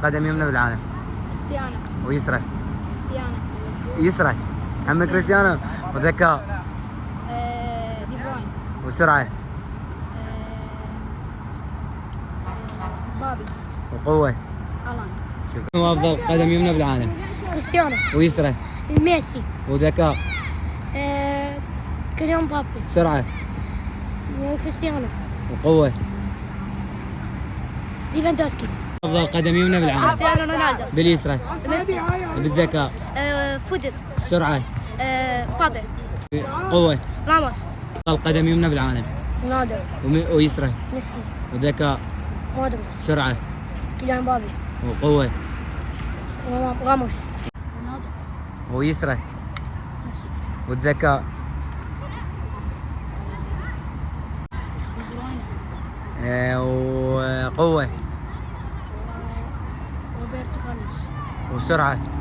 قدم يمنى بالعالم. كريستيانو. ويسرى. كريستيانو. يسرى. عم كريستيانو. وذكاء. دي بروين. وسرعة. بابي. وقوة. هالاند. شكرا. أفضل قدم يمنى بالعالم. كريستيانو. ويسرى. ميسي. وذكاء. كيليان بابي. سرعة. كريستيانو. وقوة. ليفاندوسكي. أفضل قدم يمنى بالعالم. كريستيانو رونالدو. باليسرى. ميسي. بالذكاء. فودن. سرعة. بابي. قوة. راموس. أفضل قدم يمنى بالعالم. رونالدو. ويسرى. ميسي. وذكاء. مودريتش. سرعة. كيليان بابي. وقوة. راموس. رونالدو. ويسرى. ميسي. والذكاء. وقوة. روبرتو كارلوس. وسرعة.